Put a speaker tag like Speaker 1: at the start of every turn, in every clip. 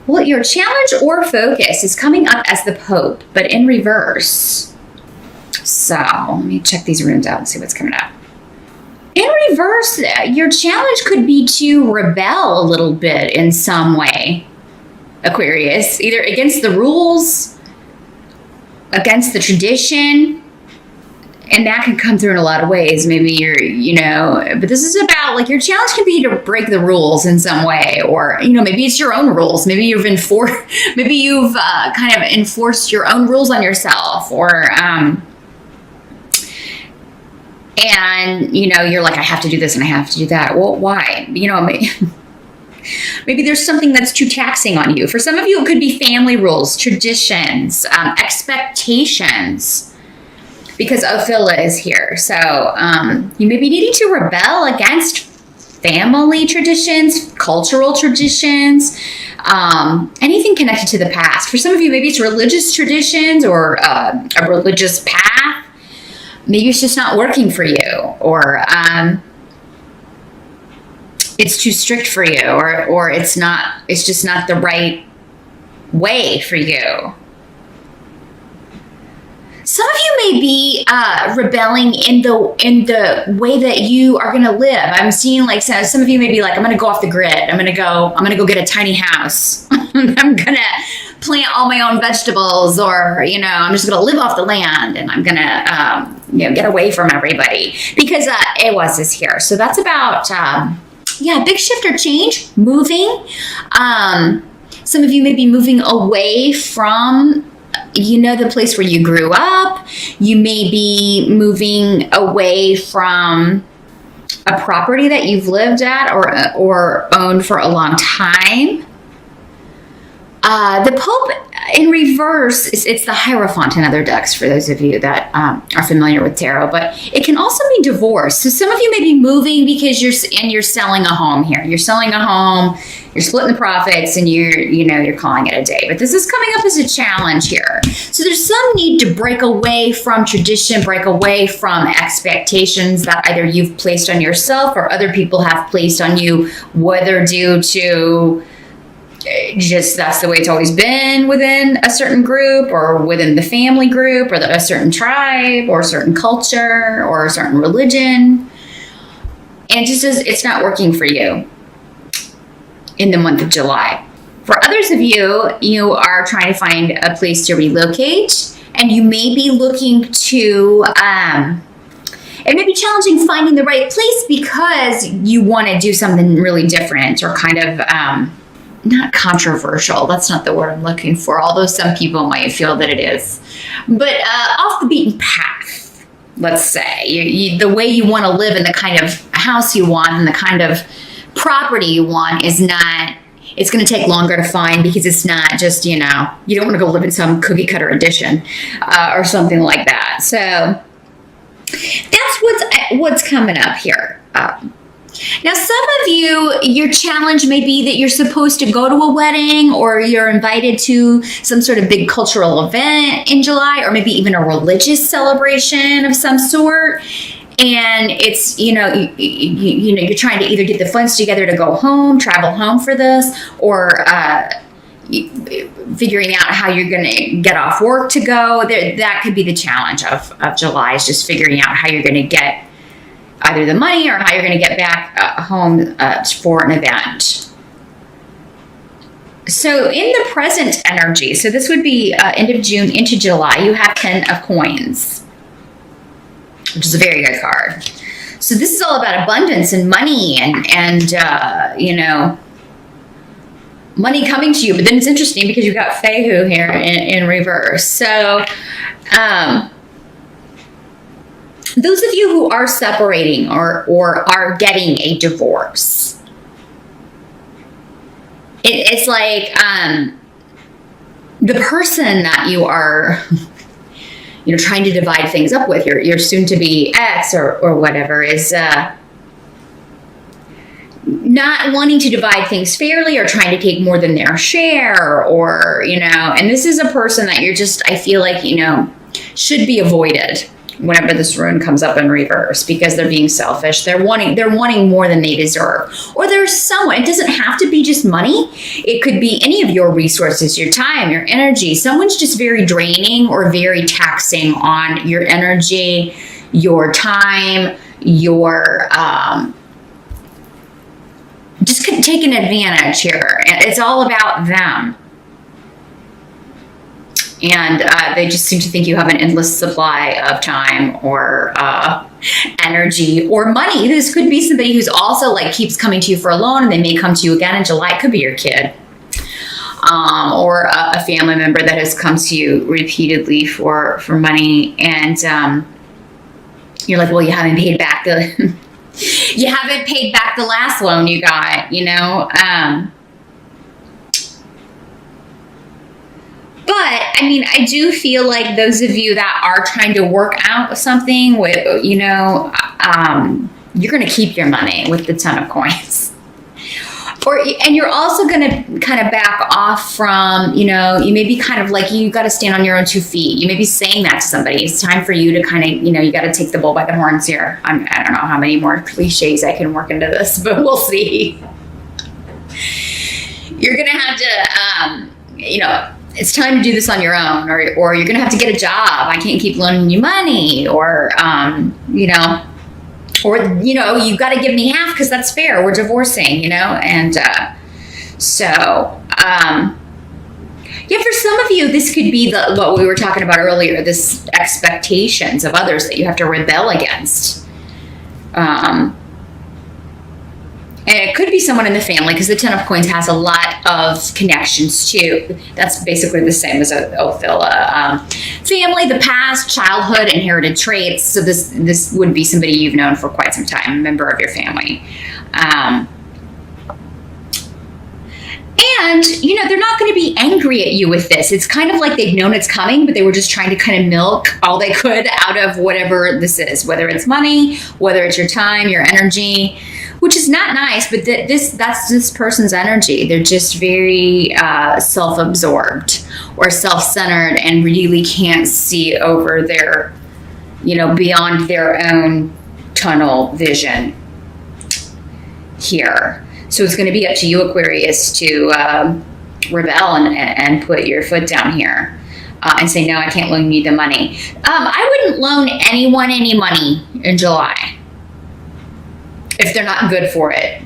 Speaker 1: Well, your challenge or focus is coming up as the Pope, but in reverse. So let me check these runes out and see what's coming up. In reverse, your challenge could be to rebel a little bit in some way, Aquarius, either against the rules, against the tradition, and that can come through in a lot of ways. Maybe but this is about like your challenge can be to break the rules in some way, or, maybe it's your own rules. Maybe you've kind of enforced your own rules on yourself, or, and, you're like, I have to do this and I have to do that. Well, why? Maybe there's something that's too taxing on you. For some of you, it could be family rules, traditions, expectations, because Ophelia is here. So you may be needing to rebel against family traditions, cultural traditions, anything connected to the past. For some of you, maybe it's religious traditions or a religious path. Maybe it's just not working for you, or it's too strict for you, or it's just not the right way for you. Some of you may be rebelling in the way that you are going to live. I'm seeing like some of you may be like, I'm going to go off the grid. I'm going to go get a tiny house. I'm going to plant all my own vegetables, or, I'm just going to live off the land, and I'm going to, get away from everybody, because Aquarius is here. So that's about, big shift or change, moving. Some of you may be moving away from, the place where you grew up. You may be moving away from a property that you've lived at or owned for a long time. The Pope in reverse, it's the Hierophant in other decks for those of you that are familiar with tarot, but it can also mean divorce. So some of you may be moving because you're selling a home here. You're selling a home, you're splitting the profits, and you're calling it a day. But this is coming up as a challenge here. So there's some need to break away from tradition, break away from expectations that either you've placed on yourself or other people have placed on you, whether due to just that's the way it's always been within a certain group, or within the family group, or a certain tribe, or a certain culture, or a certain religion. And just as it's not working for you in the month of July. For others of you, you are trying to find a place to relocate, and you may be looking to, it may be challenging finding the right place because you want to do something really different, or kind of, not controversial. That's not the word I'm looking for, although some people might feel that it is. But off the beaten path, let's say. The way you want to live, and the kind of house you want, and the kind of property you want is not, it's going to take longer to find, because it's not just, you don't want to go live in some cookie cutter addition or something like that. So that's what's coming up here. Now, some of you, your challenge may be that you're supposed to go to a wedding, or you're invited to some sort of big cultural event in July, or maybe even a religious celebration of some sort. And it's, you're trying to either get the funds together to go home, travel home for this, or figuring out how you're going to get off work to go. That could be the challenge of July, is just figuring out how you're going to get either the money or how you're going to get back home for an event. So in the present energy, so this would be end of June into July, you have 10 of coins, which is a very good card. So this is all about abundance and money and money coming to you. But then it's interesting because you've got Fehu here in reverse. So those of you who are separating or are getting a divorce, it's like the person that you are trying to divide things up with, your soon-to-be ex or whatever, is not wanting to divide things fairly, or trying to take more than their share, or and this is a person that you're just, I feel like, should be avoided, whenever this rune comes up in reverse, because they're being selfish. They're wanting more than they deserve. Or there's someone, it doesn't have to be just money. It could be any of your resources, your time, your energy. Someone's just very draining or very taxing on your energy, your time, your just taking advantage here. It's all about them. And they just seem to think you have an endless supply of time or energy or money. This could be somebody who's also like keeps coming to you for a loan, and they may come to you again in July. It could be your kid. Or a family member that has come to you repeatedly for money. And you're like, well, you haven't paid back the you haven't paid back the last loan you got, you know. But, I mean, I do feel like those of you that are trying to work out something with, you know, you're going to keep your money with the 10 of coins. And you're also going to kind of back off from, you know, you may be kind of like, you got to stand on your own 2 feet. You may be saying that to somebody. It's time for you to kind of, you know, you got to take the bull by the horns here. I don't know how many more cliches I can work into this, but we'll see. You're going to have to, you know, it's time to do this on your own, or you're going to have to get a job. I can't keep loaning you money, or, you know, you've got to give me half because that's fair. We're divorcing, you know? And yeah, for some of you, this could be what we were talking about earlier, this expectations of others that you have to rebel against. And it could be someone in the family, because the 10 of coins has a lot of connections too. That's basically the same as Ophila. Family, the past, childhood, inherited traits. So this would be somebody you've known for quite some time, a member of your family. And, you know, they're not going to be angry at you with this. It's kind of like they've known it's coming, but they were just trying to kind of milk all they could out of whatever this is, whether it's money, whether it's your time, your energy, which is not nice, but that's this person's energy. They're just very self-absorbed or self-centered and really can't see over their, you know, beyond their own tunnel vision here. So it's going to be up to you, Aquarius, to rebel and put your foot down here and say, no, I can't loan you the money. I wouldn't loan anyone any money in July if they're not good for it,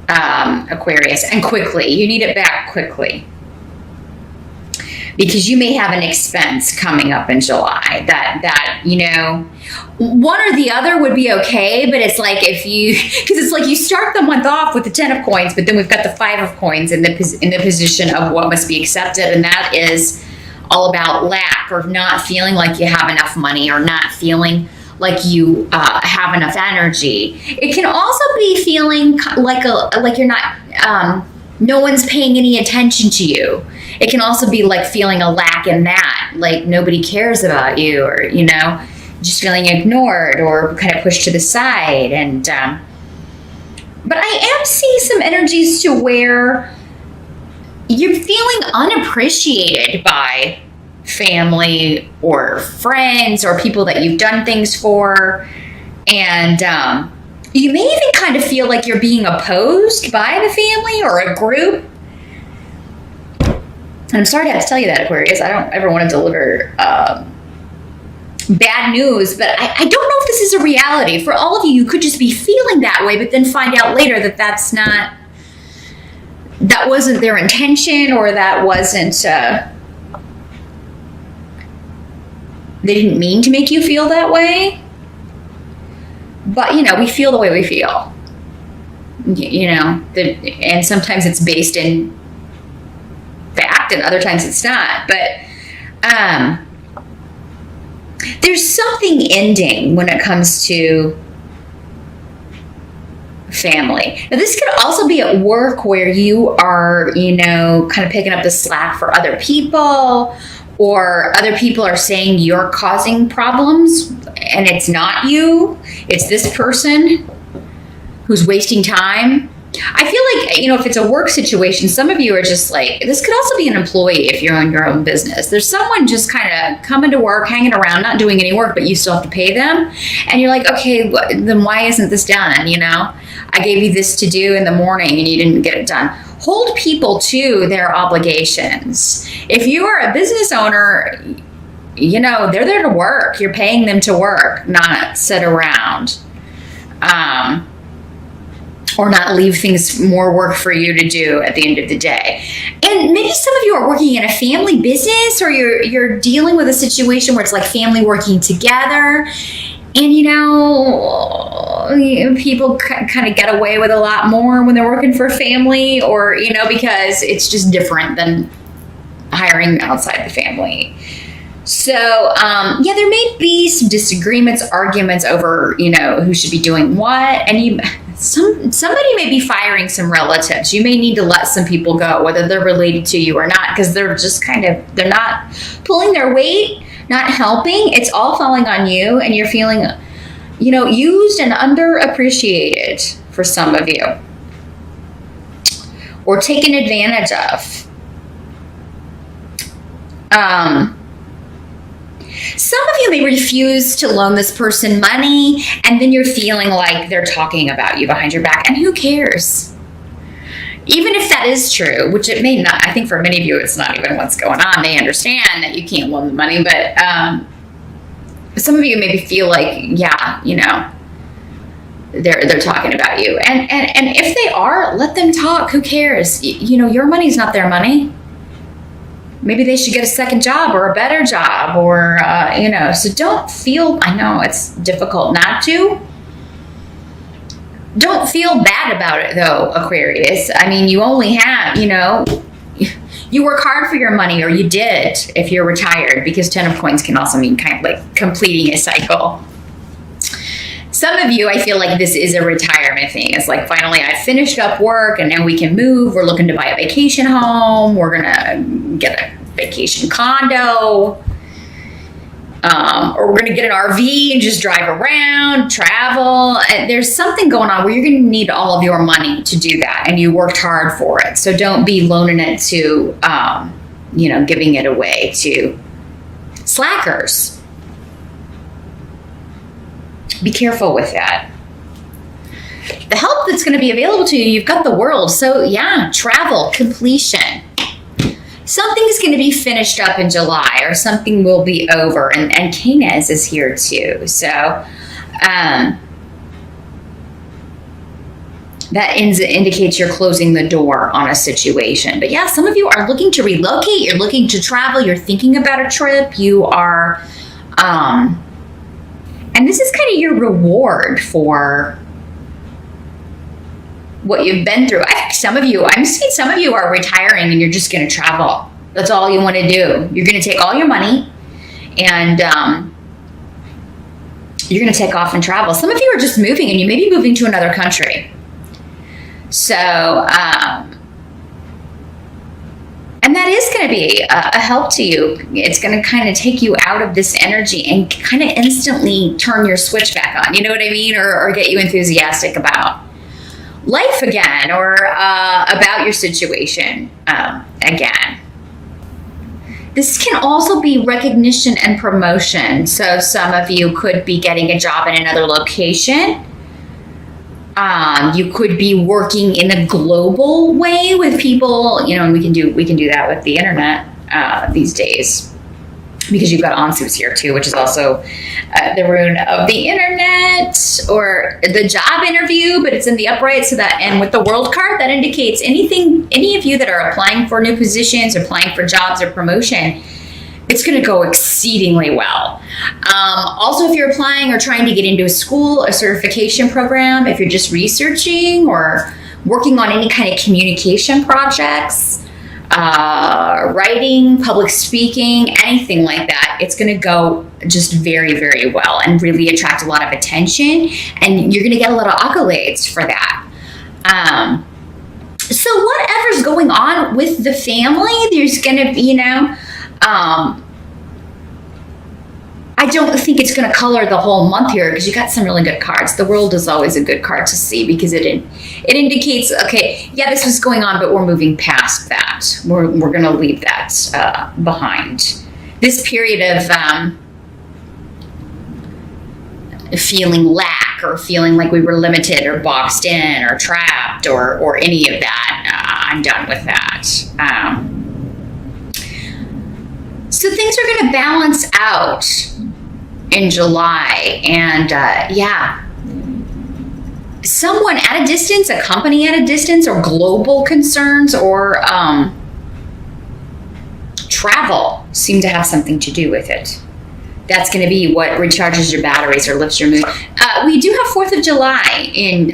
Speaker 1: Aquarius, and quickly. You need it back quickly, because you may have an expense coming up in July that you know, one or the other would be okay, but it's like because it's like you start the month off with the 10 of coins, but then we've got the 5 of coins in the position of what must be accepted, and that is all about lack, or not feeling like you have enough money, or not feeling like you have enough energy. It can also be feeling like you're not, no one's paying any attention to you. It can also be like feeling a lack in that, like nobody cares about you, or, you know, just feeling ignored or kind of pushed to the side. And but I am seeing some energies to where you're feeling unappreciated by family or friends or people that you've done things for. And you may even kind of feel like you're being opposed by the family or a group. And I'm sorry to have to tell you that, Aquarius. I don't ever want to deliver bad news, but I don't know if this is a reality. For all of you, you could just be feeling that way, but then find out later that that wasn't their intention, or that wasn't, they didn't mean to make you feel that way. But, you know, we feel the way we feel. You know, and sometimes it's based in fact, and other times it's not. But there's something ending when it comes to family. Now, this could also be at work, where you are, you know, kind of picking up the slack for other people, or other people are saying you're causing problems, and it's not you. It's this person who's wasting time, I feel like, if it's a work situation, some of you are just like, this could also be an employee if you're on your own business. There's someone just kind of coming to work, hanging around, not doing any work, but you still have to pay them. And you're like, okay, then why isn't this done? I gave you this to do in the morning and you didn't get it done. Hold people to their obligations. If you are a business owner, they're there to work. You're paying them to work, not sit around. Or not leave things more work for you to do at the end of the day. And maybe some of you are working in a family business, or you're dealing with a situation where it's like family working together. And, people kind of get away with a lot more when they're working for a family, or, because it's just different than hiring outside the family. So, there may be some disagreements, arguments over, who should be doing what. And somebody may be firing some relatives. You may need to let some people go, whether they're related to you or not, because they're just they're not pulling their weight, not helping. It's all falling on you, and you're feeling, used and underappreciated for some of you, or taken advantage of. Some of you may refuse to loan this person money, and then you're feeling like they're talking about you behind your back, and who cares? Even if that is true, which it may not. I think for many of you, it's not even what's going on. They understand that you can't loan the money, but some of you maybe feel like, they're talking about you, and if they are, let them talk. Who cares? Your money's not their money. Maybe they should get a second job or a better job, or, so don't feel, I know it's difficult not to. Don't feel bad about it though, Aquarius. I mean, you only have, you work hard for your money, or you did if you're retired, because 10 of coins can also mean kind of like completing a cycle. Some of you, I feel like this is a retirement thing. It's like, finally, I finished up work and now we can move. We're looking to buy a vacation home. We're going to get a vacation condo. Or we're going to get an RV and just drive around, travel. And there's something going on where you're going to need all of your money to do that. And you worked hard for it. So don't be loaning it to, giving it away to slackers. Be careful with that. The help that's going to be available to you, you've got the world. So travel, completion. Something's going to be finished up in July, or something will be over. And Canes is here too. So that indicates you're closing the door on a situation. But some of you are looking to relocate. You're looking to travel. You're thinking about a trip. You are... and this is kind of your reward for what you've been through. I think I'm seeing some of you are retiring and you're just going to travel. That's all you want to do. You're going to take all your money and you're going to take off and travel. Some of you are just moving, and you may be moving to another country. So, and that is going to be a help to you. It's going to kind of take you out of this energy and kind of instantly turn your switch back on. You know what I mean? Or get you enthusiastic about life again, or about your situation again. This can also be recognition and promotion. So some of you could be getting a job in another location. You could be working in a global way with people, and we can do that with the internet these days, because you've got Ansu's here too, which is also the rune of the internet, or the job interview, but it's in the upright. So that, and with the world card, that indicates any of you that are applying for new positions, or applying for jobs or promotion, it's going to go exceedingly well. Also, if you're applying or trying to get into a school, a certification program, if you're just researching or working on any kind of communication projects, writing, public speaking, anything like that, it's going to go just very, very well and really attract a lot of attention. And you're going to get a lot of accolades for that. So whatever's going on with the family, there's going to be, I don't think it's going to color the whole month here because you got some really good cards. The World is always a good card to see because it indicates, okay, yeah, this was going on, but we're moving past that. We're going to leave that behind. This period of feeling lack or feeling like we were limited or boxed in or trapped or any of that, I'm done with that. So things are going to balance out in July, and yeah, someone at a distance, a company at a distance, or global concerns or travel seem to have something to do with it. That's going to be what recharges your batteries or lifts your mood. We do have 4th of July in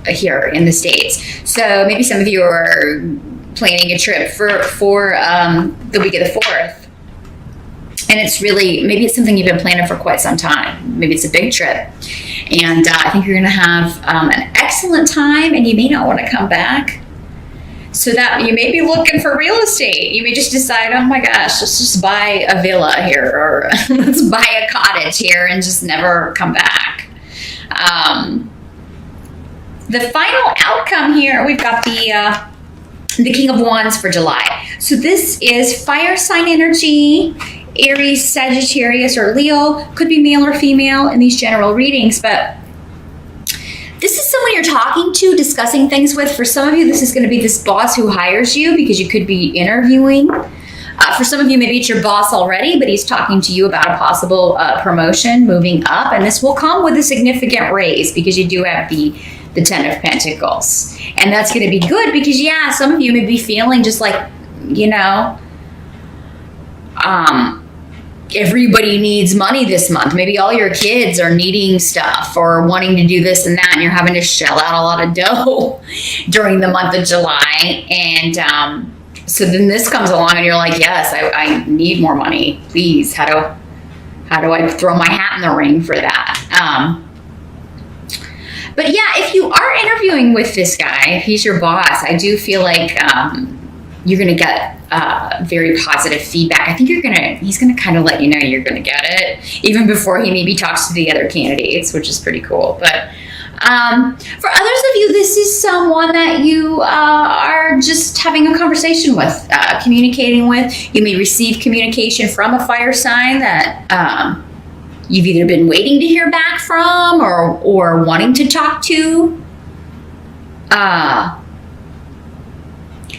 Speaker 1: here in the States, so maybe some of you are planning a trip for the week of the 4th. And it's really, maybe it's something you've been planning for quite some time. Maybe it's a big trip. And I think you're going to have an excellent time, and you may not want to come back. So that you may be looking for real estate. You may just decide, oh my gosh, let's just buy a villa here, or let's buy a cottage here and just never come back. The final outcome here, we've got the King of Wands for July. So this is fire sign energy. Aries, Sagittarius, or Leo. Could be male or female in these general readings, but this is someone you're talking to, discussing things with. For some of you, this is going to be this boss who hires you because you could be interviewing. For some of you, maybe it's your boss already, but he's talking to you about a possible promotion, moving up, and this will come with a significant raise because you do have the 10 of Pentacles. And that's going to be good because, yeah, some of you may be feeling just like, you know, everybody needs money this month. Maybe all your kids are needing stuff or wanting to do this and that, and you're having to shell out a lot of dough during the month of July. And so then this comes along and you're like, yes, I need more money, please. How do I throw my hat in the ring for that? But yeah, if you are interviewing with this guy, if he's your boss, I do feel like you're going to get very positive feedback. I think he's going to kind of let you know you're going to get it, even before he maybe talks to the other candidates, which is pretty cool. But for others of you, this is someone that you are just having a conversation with, communicating with. You may receive communication from a fire sign that you've either been waiting to hear back from or wanting to talk to.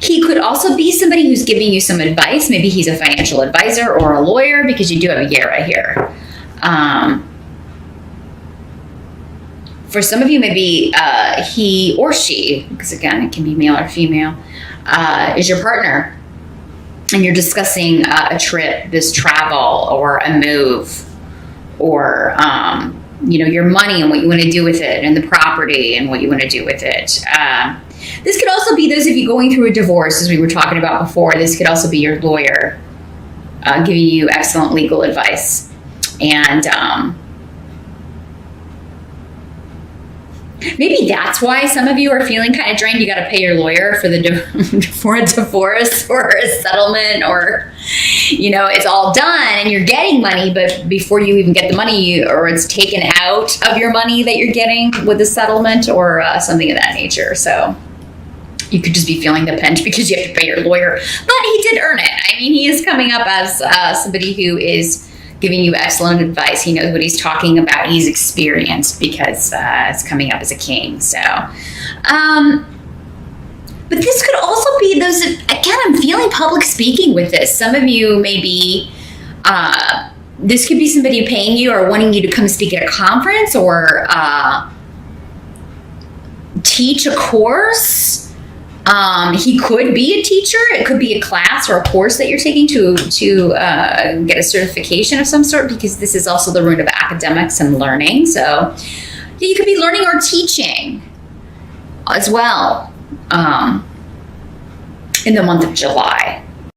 Speaker 1: He could also be somebody who's giving you some advice. Maybe he's a financial advisor or a lawyer, because you do have a yeah right here. For some of you, maybe he or she, because again, it can be male or female, is your partner. And you're discussing a trip, this travel, or a move, or your money and what you want to do with it, and the property and what you want to do with it. This could also be those of you going through a divorce, as we were talking about before. This could also be your lawyer giving you excellent legal advice. And maybe that's why some of you are feeling kind of drained. You got to pay your lawyer for for a divorce or a settlement, or it's all done and you're getting money, but before you even get the money, or it's taken out of your money that you're getting with the settlement, or something of that nature. So you could just be feeling the pinch because you have to pay your lawyer, but he did earn it. I mean, he is coming up as somebody who is giving you excellent advice. He knows what he's talking about. He's experienced because it's coming up as a king. So, but this could also be those, again, I'm feeling public speaking with this. Some of you maybe, this could be somebody paying you or wanting you to come speak at a conference or teach a course. He could be a teacher. It could be a class or a course that you're taking to get a certification of some sort, because this is also the root of academics and learning. So you could be learning or teaching as well in the month of July.